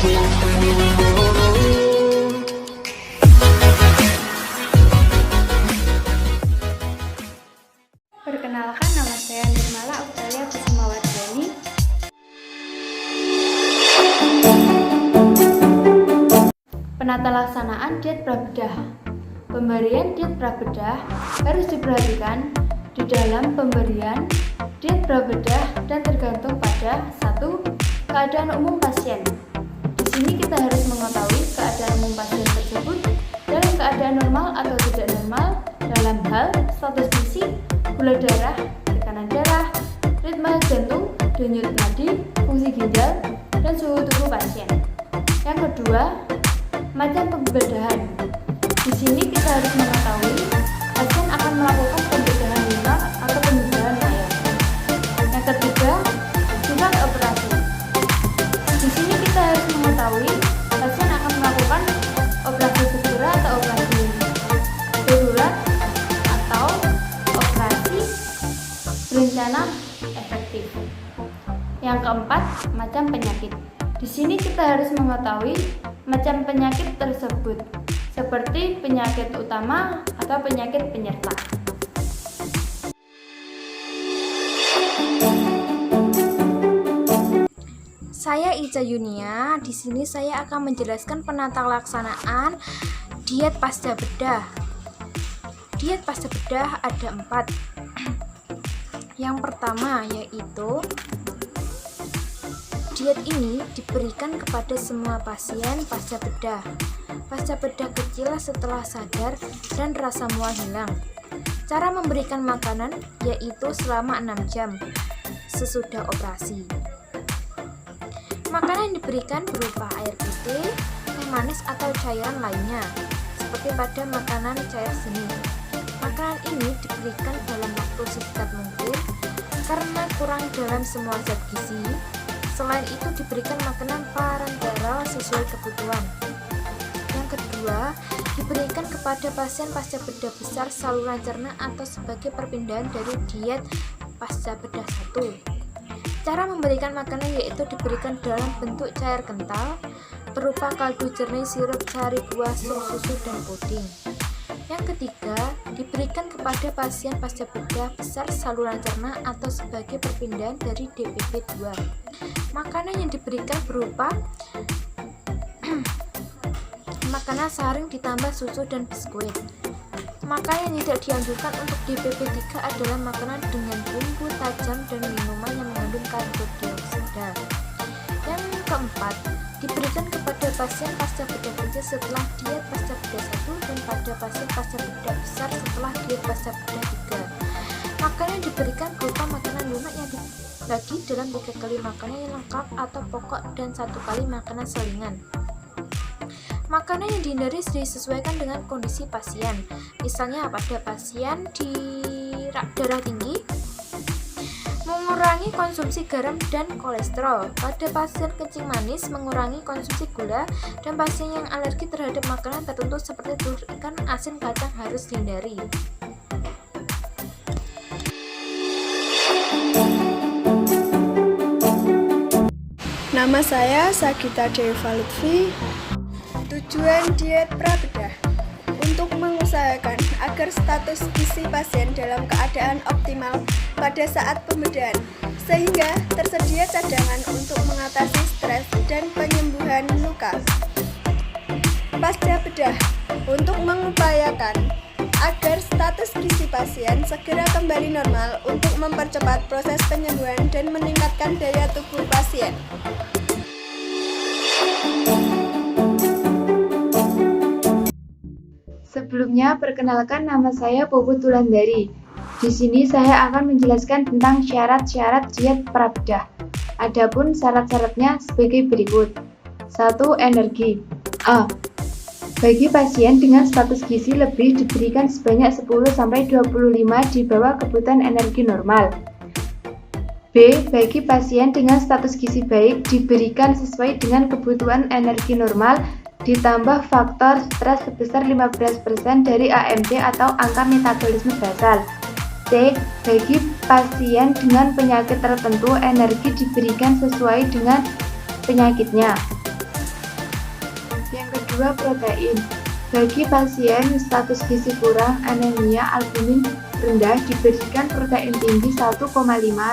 Perkenalkan, nama saya Nirmala Octalia Kusumawardhani. Penata laksanaan diet prabedah. Pemberian diet prabedah harus diperhatikan di dalam pemberian diet prabedah dan tergantung pada 1. Keadaan umum pasien. Di sini kita harus mengetahui keadaan umum pasien tersebut dalam keadaan normal atau tidak normal dalam hal status gizi, gula darah, tekanan darah, ritme jantung, denyut nadi, fungsi ginjal, dan suhu tubuh pasien. Yang kedua, macam pembedahan. Di sini kita harus mengetahui pasien akan melakukan pembedahan minor atau pembedahan mayor. Yang ketiga, sifat operasi. Di sini kita harus mengetahui pasien akan melakukan operasi segera atau operasi darurat atau operasi berencana efektif. Yang keempat, macam penyakit. Di sini kita harus mengetahui macam penyakit tersebut, seperti penyakit utama atau penyakit penyerta. Saya Ica Yunia. Di sini saya akan menjelaskan penata laksanaan diet pasca bedah. Diet pasca bedah ada 4. Yang pertama yaitu diet ini diberikan kepada semua pasien pasca bedah. Pasca bedah kecil setelah sadar dan rasa mual hilang. Cara memberikan makanan yaitu selama 6 jam sesudah operasi. Makanan yang diberikan berupa air putih, teh manis atau cairan lainnya, seperti pada makanan cair seni. Makanan ini diberikan dalam waktu sesingkat mungkin karena kurang dalam semua zat gizi. Selain itu diberikan makanan parenteral sesuai kebutuhan. Yang kedua, diberikan kepada pasien pasca bedah besar saluran cerna atau sebagai perpindahan dari diet pasca bedah 1. Cara memberikan makanan yaitu diberikan dalam bentuk cair kental berupa kaldu jernih, sirup, sari buah, susu, dan puding. Yang ketiga, diberikan kepada pasien pasca bedah besar saluran cerna atau sebagai perpindahan dari DPP 2. Makanan yang diberikan berupa makanan saring ditambah susu dan biskuit. Makanan yang tidak dianjurkan untuk DPP 3 adalah makanan dengan bumbu tajam dan minuman yang mengandung karbon dioksida. Yang keempat, diberikan kepada pasien pasca bedah kecil setelah diet pasca bedah 1 dan pada pasien pasca bedah besar setelah diet pasca bedah 3. Makanan yang diberikan berupa makanan lunak yang dibagi dalam 3 kali makanan yang lengkap atau pokok dan 1 kali makanan selingan. Makanan yang dihindari disesuaikan dengan kondisi pasien. Misalnya pada pasien di darah tinggi, mengurangi konsumsi garam dan kolesterol. Pada pasien kencing manis, mengurangi konsumsi gula, dan pasien yang alergi terhadap makanan tertentu seperti telur, ikan, asin, kacang harus dihindari. Nama saya Sagita Deva Lutfi. Tujuan diet prabedah untuk mengusahakan agar status gizi pasien dalam keadaan optimal pada saat pembedahan, sehingga tersedia cadangan untuk mengatasi stres dan penyembuhan luka. Pasca bedah untuk mengupayakan agar status gizi pasien segera kembali normal untuk mempercepat proses penyembuhan dan meningkatkan daya tubuh pasien. Sebelumnya, perkenalkan, nama saya Puput Wulandari. Di sini saya akan menjelaskan tentang syarat-syarat diet prabedah. Adapun syarat-syaratnya sebagai berikut. 1. Energi. A. Bagi pasien dengan status gizi lebih diberikan sebanyak 10-25 di bawah kebutuhan energi normal. B. Bagi pasien dengan status gizi baik diberikan sesuai dengan kebutuhan energi normal ditambah faktor stres sebesar 15% dari AMP atau angka metabolisme basal. C. Bagi pasien dengan penyakit tertentu energi diberikan sesuai dengan penyakitnya. 2 protein. Bagi pasien status gizi kurang, anemia, albumin rendah, diberikan protein tinggi 1,5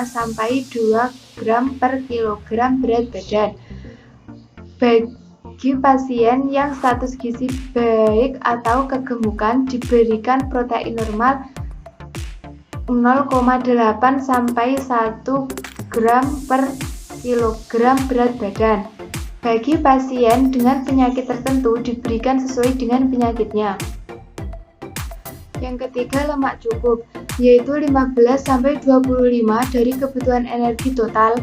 sampai 2 gram per kilogram berat badan. Bagi pasien yang status gizi baik atau kegemukan, diberikan protein normal 0,8 sampai 1 gram per kilogram berat badan. Bagi pasien dengan penyakit tertentu diberikan sesuai dengan penyakitnya. Yang ketiga, lemak cukup, yaitu 15-25 dari kebutuhan energi total.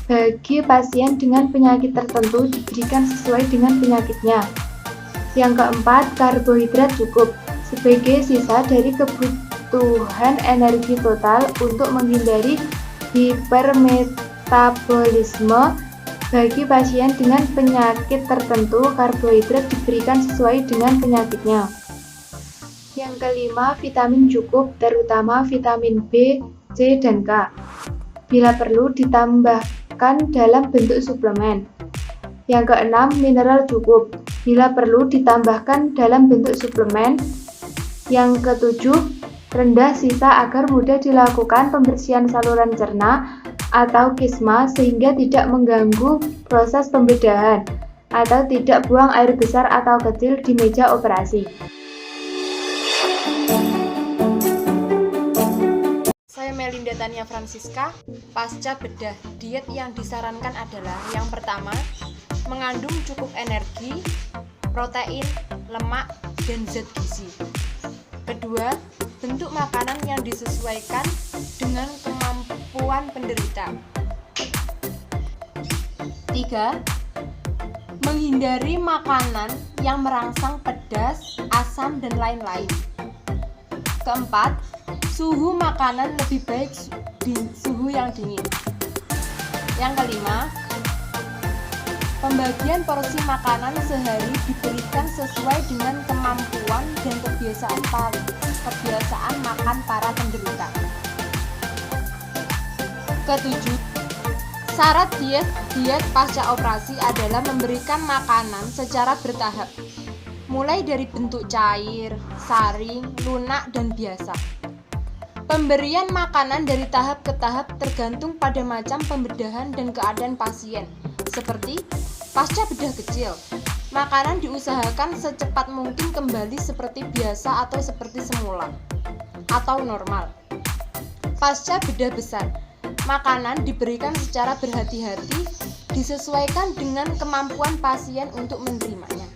Bagi pasien dengan penyakit tertentu diberikan sesuai dengan penyakitnya. Yang keempat, karbohidrat cukup, sebagai sisa dari kebutuhan energi total untuk menghindari hipermetabolisme. Bagi pasien dengan penyakit tertentu, karbohidrat diberikan sesuai dengan penyakitnya. Yang kelima, vitamin cukup, terutama vitamin B, C, dan K. Bila perlu ditambahkan dalam bentuk suplemen. Yang keenam, mineral cukup, bila perlu ditambahkan dalam bentuk suplemen. Yang ketujuh, rendah sisa agar mudah dilakukan pembersihan saluran cerna atau kisma sehingga tidak mengganggu proses pembedahan atau tidak buang air besar atau kecil di meja operasi. Saya Melinda Tania Francisca. Pasca bedah, diet yang disarankan adalah yang pertama, mengandung cukup energi, protein, lemak, dan zat gizi. Kedua, bentuk makanan yang disesuaikan dengan kemampuan penderita. 3. Menghindari makanan yang merangsang pedas, asam, dan lain-lain. Keempat, suhu makanan lebih baik di suhu yang dingin. Yang kelima, pembagian porsi makanan sehari diberikan sesuai dengan kemampuan dan kebiasaan makan para penderita. Ketujuh, syarat diet pasca operasi adalah memberikan makanan secara bertahap, mulai dari bentuk cair, saring, lunak, dan biasa. Pemberian makanan dari tahap ke tahap tergantung pada macam pembedahan dan keadaan pasien. Seperti pasca bedah kecil, makanan diusahakan secepat mungkin kembali seperti biasa atau seperti semula atau normal. Pasca bedah besar, makanan diberikan secara berhati-hati, disesuaikan dengan kemampuan pasien untuk menerimanya.